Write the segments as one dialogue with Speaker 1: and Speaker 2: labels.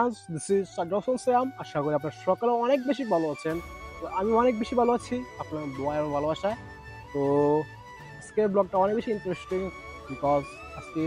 Speaker 1: Friends, this is Sajjad শ্যাম। আশা করি আপনারা সকলে অনেক বেশি ভালো আছেন। তো আমি অনেক বেশি ভালো আছি আপনার দোয়া এবং ভালোবাসায়। তো আজকের ব্লগটা অনেক বেশি ইন্টারেস্টিং বিকজ আজকে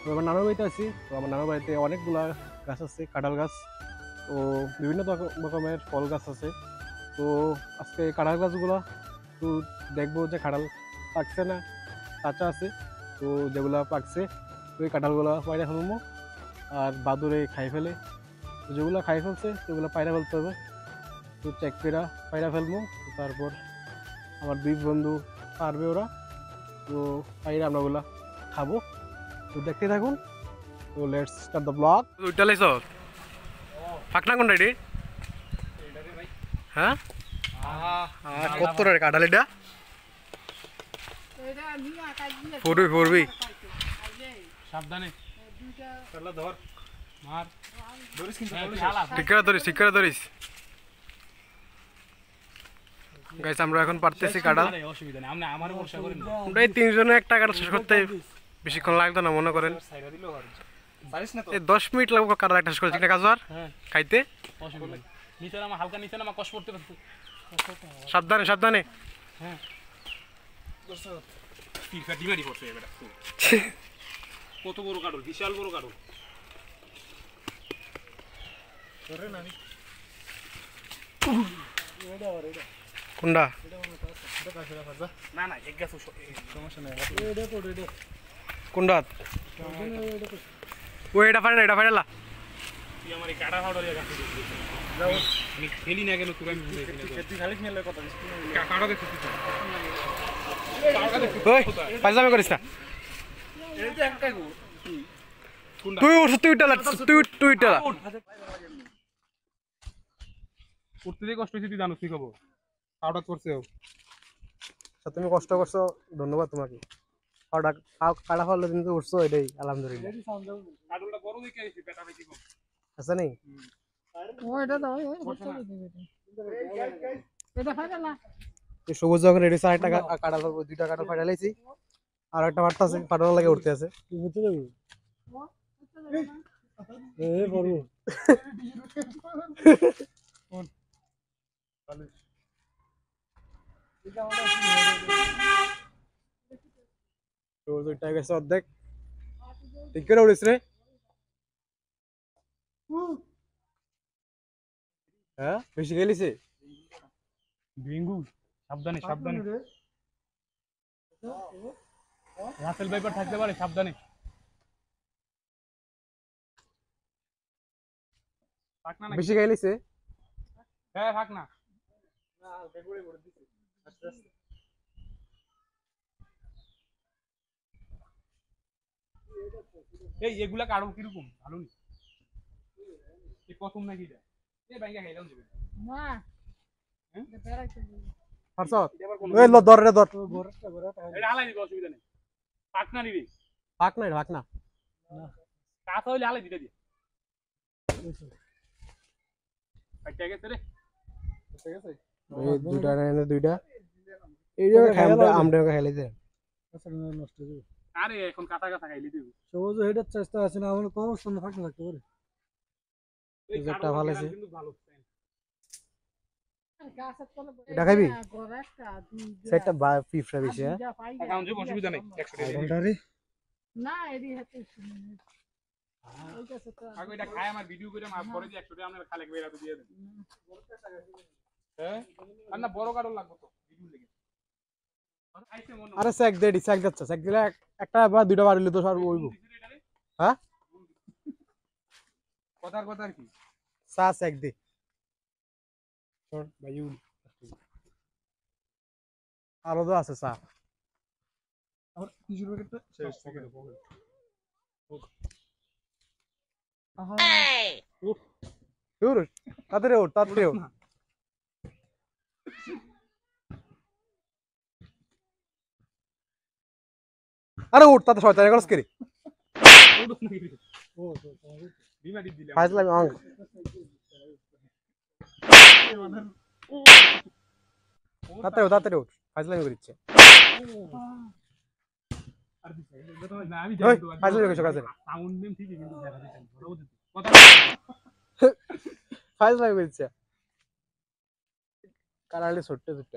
Speaker 1: আমি আমার নানুর বাড়িতে আছি। তো আমার নানুর বাড়িতে অনেকগুলা গাছ আছে, কাঁঠাল গাছ। তো বিভিন্ন রকমের ফল গাছ আছে। তো আজকে কাঁঠাল গাছগুলো একটু দেখবো যে কাঁঠাল পাকছে না কাঁচা আছে। তো যেগুলো পাকছে ওই কাঁঠালগুলো পায়রা ফেলবো আর বাদুরে খাই ফেলে। তো যেগুলো খাই ফেলছে সেগুলো পায়রা ফেলতে হবে। তো চেক পেরা পায়রা ফেলবো। তারপর আমার দুই বন্ধু পারবে ওরা। তো পায়রা আমরা ওগুলা খাবো। তো দেখতে থাকুন। তো লেটস স্টার্ট দ্য ব্লগ। দুইটা লাইছ পাকনা কোনটা এটি? হ্যাঁ কত রে কাঁঠাল এটা? ফোরবি ফোরবি
Speaker 2: সাবধানে ধর মার ধরিস কিন্তু
Speaker 1: ঠিক করে ধরিস, ঠিক করে ধরিস। গাইস আমরা এখন পারতেছি কাঁঠাল।
Speaker 2: অসুবিধা নেই, আমরা আমারও বর্ষা করি না।
Speaker 1: আমরা এই তিনজনে একটা কাঁঠাল শেষ করতে বেশিক্ষণ লাগতো না মনে করেন। এই 10 মিনিট লাগবে কাঁঠাল একটা শেষ করতে কাজ আর খাইতে।
Speaker 2: অসুবিধা নেই, নিচে নামা হালকা নিচে নামা কষ্ট করতে পারছি।
Speaker 1: সাবধানে সাবধানে।
Speaker 2: হ্যাঁ ডিমারি পড়ছে এবার কত বড় কাঁঠাল, বিশাল বড় কাঁঠাল।
Speaker 1: কোনটা?
Speaker 2: না না এক গাছ সমস্যা নাই।
Speaker 1: কোনটা? ও এটা ফাড়ে না, এটা ফাড়েলা।
Speaker 2: তুই আমার এই কাটা ফাড়া দিয়ে গাছে আমি খেলি না কেন তোর আমি খেতে খালি খেলে কথা কাটা দেখতে
Speaker 1: ওই পাইজামে করিস না। তুই উঠ, তুই উঠলা, তুই উঠলা।
Speaker 2: উঠতে দিয়ে কষ্ট হয়েছে তুই জানো, তুই খবর হঠাৎ করছে।
Speaker 1: তুমি কষ্ট করছো, ধন্যবাদ তোমাকে। কাটা ফল কিন্তু উঠছো, এটাই আলহামদুলিল্লাহ। আচ্ছা নেই সবুজ যখন রেডি আছে, একটা কাটা ফেলবো, দুইটা কাটা ফাটা লাইছি আর একটা বার্তা আছে ফাটানোর লাগে উঠতে আছে। অর্ধেক ঠিক করে উড়িস রে। হ্যাঁ বেশি গেলিছে
Speaker 2: ডেঙ্গু। সাবধানে সাবধানে, রাসেল ভাইপার থাকতে পারে, সাবধানে।
Speaker 1: বেশি গেলিছে।
Speaker 2: হ্যাঁ থাক না। এই এগুলা কারো কিরকম ভালো নি প্রথম নাকি এই বাইকা খাইলাম দেবে না। অসুবিধা নেই, পাক না নিবি,
Speaker 1: পাক নাই ঢাক না
Speaker 2: কাঁচা হইলে হালাই দিতে দিয়ে
Speaker 1: দুইটা দুইটা আমরা খাইলে দে।
Speaker 2: আরে এখন কাঁচা কাঁচা খাইলি দিব
Speaker 1: সবুজ হেডের চেষ্টা আছে না, আমার কম সামনে ফাঁকা থাকতে পারে। এটা ভালো আছে,
Speaker 2: কিন্তু ভালো
Speaker 1: এটা খাবি সেটা পিফরা বেশি। হ্যাঁ
Speaker 2: অসুবিধা নেই, 100 টাকা
Speaker 1: না
Speaker 2: এডি হাতে আগে এটা খায় আমার ভিডিও করে মাপ করে দি 100 টাকা আপনারা খালে বেরা দিয়ে দেন। হ্যাঁ আর না বড় কারণ লাগবে তো ভিডিও লেগে।
Speaker 1: আরে চেক দে, চেক যাচ্ছে, চেক দিলে একটা বা দুইটা বার হইলে তো সব হইব। হ্যাঁ
Speaker 2: কথার কথা কি
Speaker 1: চা চেক দে শোন ভাই। আরো তো আছে চা আর কিছু প্যাকেটটা শেষ থেকে দেবো। দূর তাড়াতাড়ি ওঠ, তাড়াতাড়ি ওঠ। আরে উঠ তাতে শয়তানি করছ কি রে? ফাজলামি অঙ্গ তাড়াতাড়ি তাড়াতাড়ি উঠ, ফাজলামি করিচ্ছে। ফাজলামি করিছ কাছে ফাইজ লাগে বলছে কারালে ছোট্ট ছোট্ট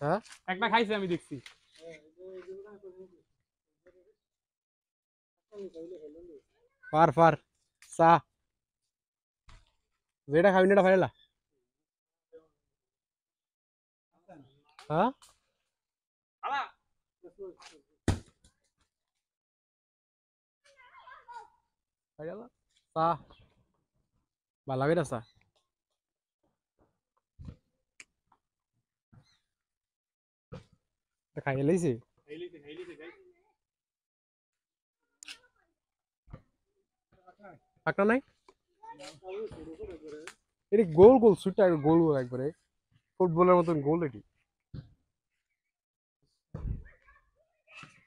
Speaker 1: হ্যাঁ
Speaker 2: একটা খাইছে আমি দেখছি
Speaker 1: ফার ফার সা যেটা খাবি না এটা ফাইলা হ্যাঁ
Speaker 2: আলা
Speaker 1: ফাইলা সা ভালো করে সা খাই লাইছি
Speaker 2: খাইলিছে গাইস
Speaker 1: ফাঁকটা নাই এটি গোল গোল সুটটা গোল গোল একবারে ফুটবলের মতন গোল এটি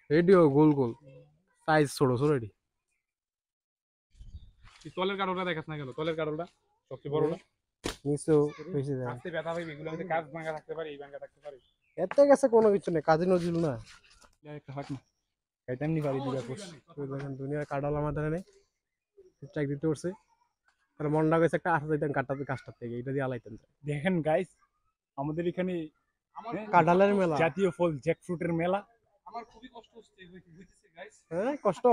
Speaker 1: এটিও গোল গোল সাইজ ছোট ছোট এটি
Speaker 2: তুই তলের কাটলটা দেখাস না কেন তলের কাটলটা সবচেয়ে বড়টা
Speaker 1: নিচেও বেশি যায়
Speaker 2: আস্তে ব্যথা পাইবে এগুলো আমাদের কাজ ভাঙা থাকতে পারে এই ভাঙা থাকতে পারে
Speaker 1: এতে গেছে কোনো কিছু নেই কাজী নজরুল না
Speaker 2: একটা ফাঁক না এমনি পারি দিবা কোর্স
Speaker 1: দেখেন দুনিয়ার কাটাল আমাদের নেই চাক দিতে উঠছে আর মনটা গেছে একটা আসা যাইতাম কাটাতে গাছটার থেকে এটা দিয়ে আলাইতেন
Speaker 3: দেখেন গাইস আমাদের এখানে
Speaker 1: কাঁঠালের মেলা
Speaker 3: জাতীয় ফল জ্যাকফ্রুটের মেলা
Speaker 2: আমার খুবই কষ্ট হচ্ছে হইতেছে গাইস
Speaker 1: হ্যাঁ কষ্ট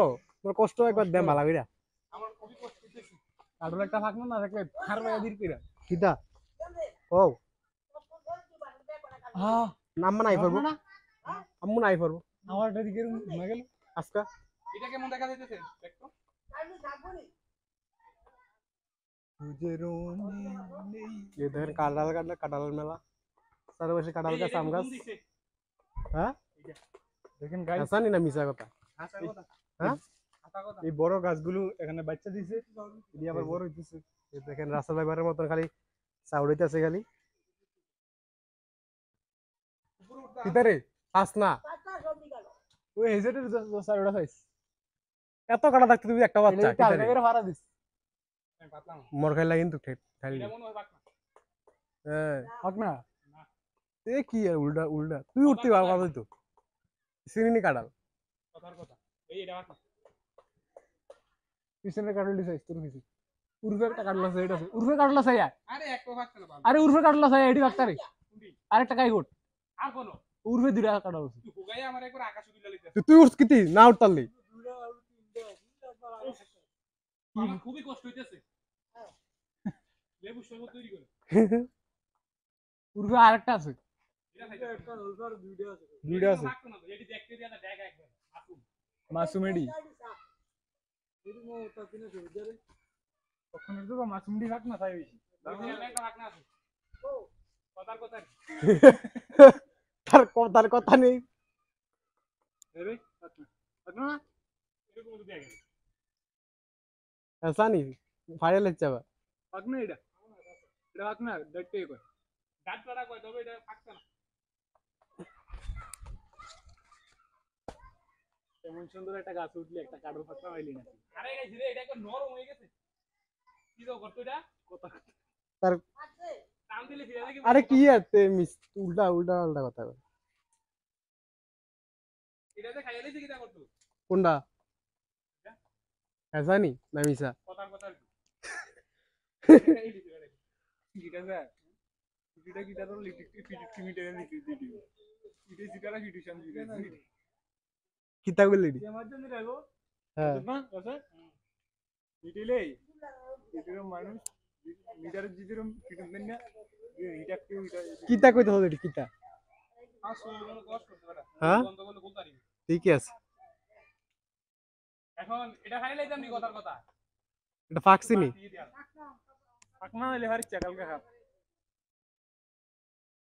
Speaker 1: তোর কষ্ট একবার দেন ভালো কইরা
Speaker 2: আমার খুবই কষ্ট হইতেছে
Speaker 3: কাটল একটা থাক না থাকলে ফার মায়া দির কইরা
Speaker 1: কিটা ও
Speaker 3: হ্যাঁ
Speaker 1: নাম নাই পারবো আম্মু নাই পারবো
Speaker 3: আমার দিকে না গেল
Speaker 1: আজকা
Speaker 2: এটা কেমন দেখা যাইতেছে দেখো
Speaker 3: তুঝে রোনে নেই
Speaker 1: এই দেখেন কাঁঠালের মেলা চারপাশে কাঁঠাল গাছ আম গাছ হ্যাঁ
Speaker 3: দেখেন গাইস
Speaker 1: হাসানি না মিশা কথা হ্যাঁ
Speaker 3: এই বড় গাছগুলো এখানে বাচ্চা দিছে এটি আবার বড় হইতেছে
Speaker 1: এই দেখেন রাস্তা বাইবারের মতন খালি চাউড়াইতেছে খালি কিতারে পাস না
Speaker 3: ওই হেজেটের সাইডটা সাইজ
Speaker 1: এত কাটা থাকতে তুমি একটা বাচ্চা
Speaker 3: এটা আলগা করে ভাড়া দিস
Speaker 2: আমি পাতলাম
Speaker 1: মর খাইলা কিন্তু খাইলি
Speaker 2: এটা মনে হয় পাক না
Speaker 1: হ্যাঁ
Speaker 3: হক না
Speaker 1: এ কি আর উল্টা উল্টা তুই উঠতে পারবো না তো সিরিনি কাটাল
Speaker 2: কথার কথা এই এটা পাক না
Speaker 3: পিছনের কাটল দিস তোর কিছু উর্ফে একটা কাটল আছে এটা আছে উর্ফে কাটল আছে
Speaker 2: আরে একটা পাকছে না
Speaker 3: আরে উর্ফে কাটল আছে এডি কাটতারে আরেকটা কাই গোট
Speaker 2: আর কোন
Speaker 3: উর্ফে দুইটা কাটা আছে
Speaker 2: তুই হুগাই আমার একবার আকাশ উড়িলা লইতে
Speaker 1: তুই উঠছ কিতি না উঠতালি
Speaker 2: আমার খুবই কষ্ট হইতেছে লেবু শরবত তৈরি করে
Speaker 3: উর্ফে আরেকটা আছে
Speaker 2: এটা খাইতে একটা উলফার
Speaker 3: দুইটা আছে
Speaker 2: পাকতো না তো এটি দেখতে দিয়া না দেখা একবার মাসুম
Speaker 3: মাসুমেডি তখন তো মাসুমডি থাক না তাই বেশি
Speaker 2: একটা পাক না আছে কথার কথা
Speaker 1: তার কথা নেই
Speaker 2: এরে পাক না এরকম তো দেখা গেল
Speaker 1: হাসানি ফাইনাল হচ্ছে আবার
Speaker 3: পাক না এটা পাক না দেখতে কই
Speaker 2: দাঁত পাড়া কয় তবে এটা পাকছে না
Speaker 3: এমন সুন্দর একটা গাছ উঠলে একটা কাটল ফাটা হইলি না
Speaker 2: আরে গাইছি রে এটা একবার নরম হয়ে গেছে কি দাও করতো এটা
Speaker 3: কথা
Speaker 1: তার
Speaker 2: টান দিলে ফিরে দেখি
Speaker 1: আরে কি আছে উল্টা উল্টা উল্টা কথা কয়।
Speaker 2: এটাতে খাইলে কি কিটা করতো
Speaker 1: কোনটা হাসানি না মিশা
Speaker 2: কথার কথা আর কি
Speaker 3: গিটা স্যার গিটা গিটা তো লিটিক মিটারে লিটিক দিদি গিটা সিটারা ফিটিশন দিদি
Speaker 1: কিতা বললি
Speaker 3: আমার জন্য রাখো
Speaker 1: হ্যাঁ
Speaker 3: না কথা মিটিলে এদিকে মানুষ মিটারে জিদিরম ফিটিং দেন না এটা কেউ এটা
Speaker 1: কিতা কইতে হবে এটা কিতা
Speaker 2: আর সোলো কষ্ট করতে পারে
Speaker 1: হ্যাঁ
Speaker 2: বন্ধ করলে বলতে পারি
Speaker 1: ঠিকই আছে
Speaker 2: এখন এটা খাইলে যাম নি কথার কথা
Speaker 1: এটা ফাকছিনি
Speaker 3: পাকনা হইলে হারি চাকালকা খা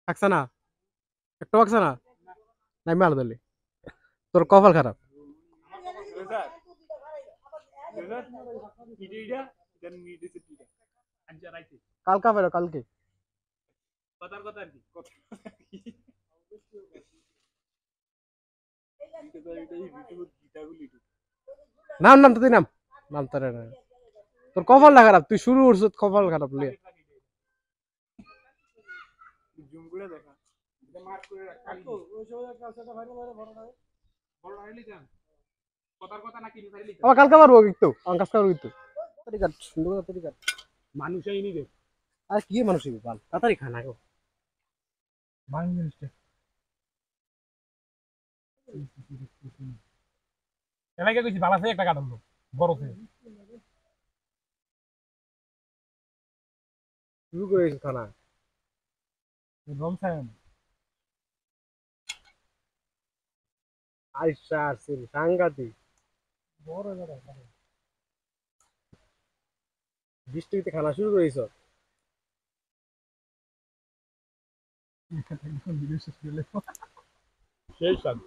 Speaker 1: ফাকছে না একটা ফাকছে না নাই মার দিলি তোর কপাল খারাপ
Speaker 3: sir sir media then media সিটিটা
Speaker 2: আচ্ছা রাইতে
Speaker 1: কালকা বেরো কালকে
Speaker 2: কথার কথা আর কি কথা
Speaker 1: নাম নাম তো তুই নাম নাম তোর না তোর কপালটা খারাপ তুই শুরু করছ কপাল খারাপ লিয়ে
Speaker 3: জুম করে দেখা
Speaker 2: এটা মার্ক করে রাখ কালি
Speaker 3: ওই সময় কালচারটা ভাইরাল হয়ে বড় না
Speaker 2: বড় হাইলি যান কথার কথা না কি ফাইলি
Speaker 1: আবার কালকে পারবো কিন্তু আমার কাজ করবো কিন্তু তাড়াতাড়ি কাট, সুন্দর করে তাড়াতাড়ি কাট।
Speaker 2: মানুষই নি রে
Speaker 1: আর কি মানুষই বাল, তাড়াতাড়ি খানা গো।
Speaker 2: বাংলা জিনিসটা এলাকায় কইছি ভালো আছে একটা কাটল বড় আছে
Speaker 1: শুরু করে দিয়েছে খানা।
Speaker 2: রং সায়ন
Speaker 1: আইসা আসছে সাংঘাতিক।
Speaker 2: বড় বড়
Speaker 1: বৃষ্টিতে খানা শুরু করে দিয়েছ।
Speaker 2: সেই স্বাদ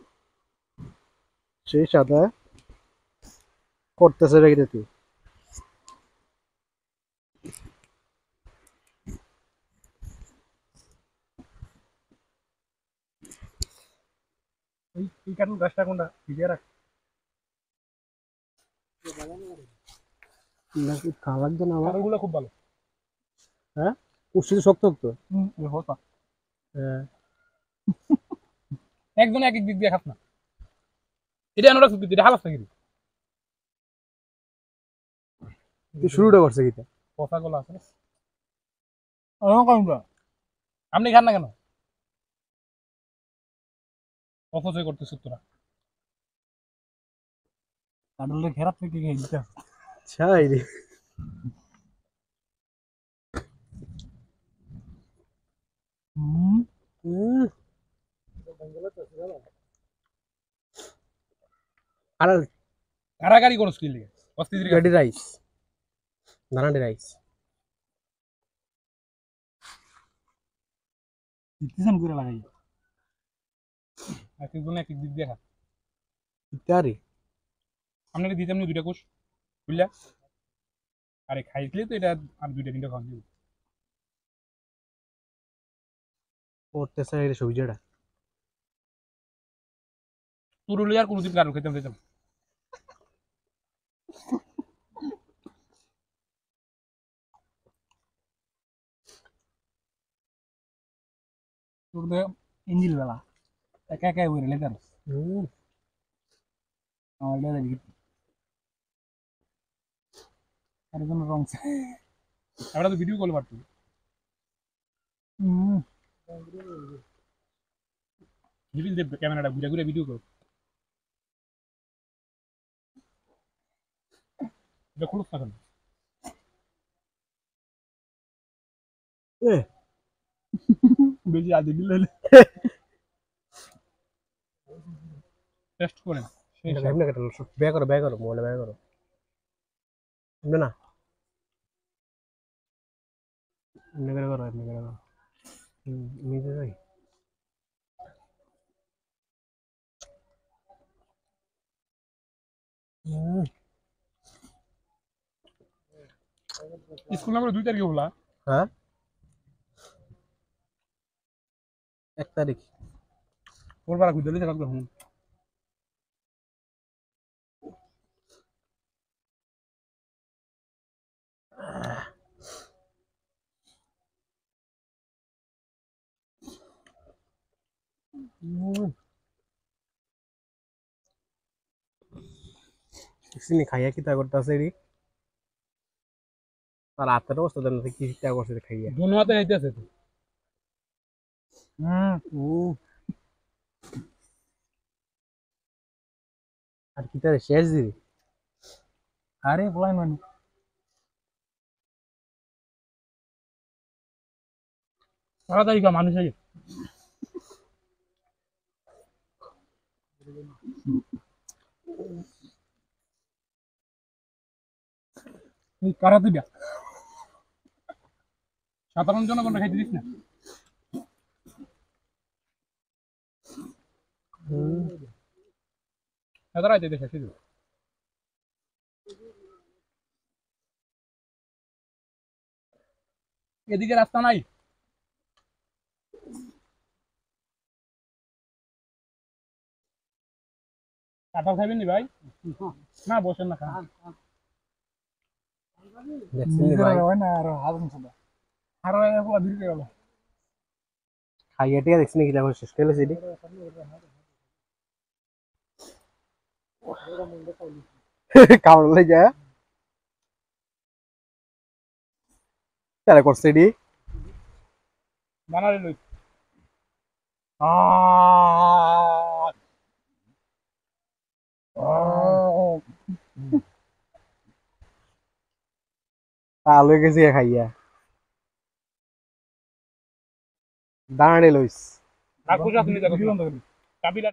Speaker 1: সেই সাথে করতেছে রেখে তুই।
Speaker 2: এই কাটল গাছটা কোনটা ভিডিও রাখ
Speaker 1: নাকি খাওয়া লাগবে না আমার।
Speaker 2: কাটলগুলো খুব ভালো
Speaker 1: হ্যাঁ কুষ্টি শক্ত শক্ত।
Speaker 2: হতা
Speaker 1: হ্যাঁ
Speaker 2: একজন এক এক দিক দিয়ে খাস না এটা আনোরা সুতি এটা হালাস নাকি
Speaker 1: তুই শুরুটা করছে কিটা।
Speaker 2: পচা গলা আছে আপনি খান না কেন অপচয় করতেছ তোরা কাটলের ঘেরাত থেকে খেয়ে দিতে
Speaker 1: ছাই রে। আর
Speaker 2: কারাগারি করছ কি লিগে অস্থির
Speaker 1: গাড়ি রাইস, দানাডি রাইস।
Speaker 2: কিষান করে লাগাই এক একজন এক এক দিক দিয়ে খা
Speaker 1: ইত্যাদি
Speaker 2: আপনাকে দিতাম না দুইটা কোষ বুঝলা আরে খাইলে তো এটা আর দুইটা তিনটা খাওয়া দিব
Speaker 1: করতেছে এই সবজিটা।
Speaker 2: তুরুলি আর কোনোদিন কারো খেতাম দিতাম তোর ইঞ্জিল বেলা একা একা বইরে লেদার আমার লেদার আর কোন রং আমরা তো ভিডিও কল পারতো জিবিল দেব ক্যামেরাটা ঘুরে ঘুরে ভিডিও কর এটা খুলুস না কেন বেশি আজ দিল টেস্ট করেন
Speaker 1: এমনি কাটালো ব্যয় করো মোবাইলে ব্যয় করো এমনি না এমনি করে করো এমনি করে করো। নিজে যাই
Speaker 2: স্কুল নাম্বার 2 তারিখে হলা
Speaker 1: হ্যাঁ 1 তারিখ
Speaker 2: ওর পাড়া খুঁজে দিতে লাগবে হুম
Speaker 1: সিনি খাইয়া কি তা করতেছে রে তার হাতের অবস্থা দেন কি তা করছে খাইয়া
Speaker 2: দুনো হাতে খাইতেছে তো
Speaker 1: আর কি তার শেষ দিবি
Speaker 2: আরে বলাই মানে তাড়াতাড়ি কা মানুষ আছে এই কারা দিবা সাধারণ জনগণ খাইতে দিস না এদারাই দে দেখে শুধু এদিকে রাস্তা নাই কাঁঠাল খাবেন নি ভাই না বসেন না খান
Speaker 1: দেখছেন নি ভাই
Speaker 2: হয় না আর হাজম শুধু আর একলা দিতে গেল
Speaker 1: খাইয়া টিয়া দেখছেন কি তা করছে খেলে সেটি কামড় লাই যায় তারা করছে এডি
Speaker 2: বানারে লই
Speaker 1: আলু গেছি খাইয়া দাঁড়ানে লইস
Speaker 2: রাখো আপনি দেখো চাবিলা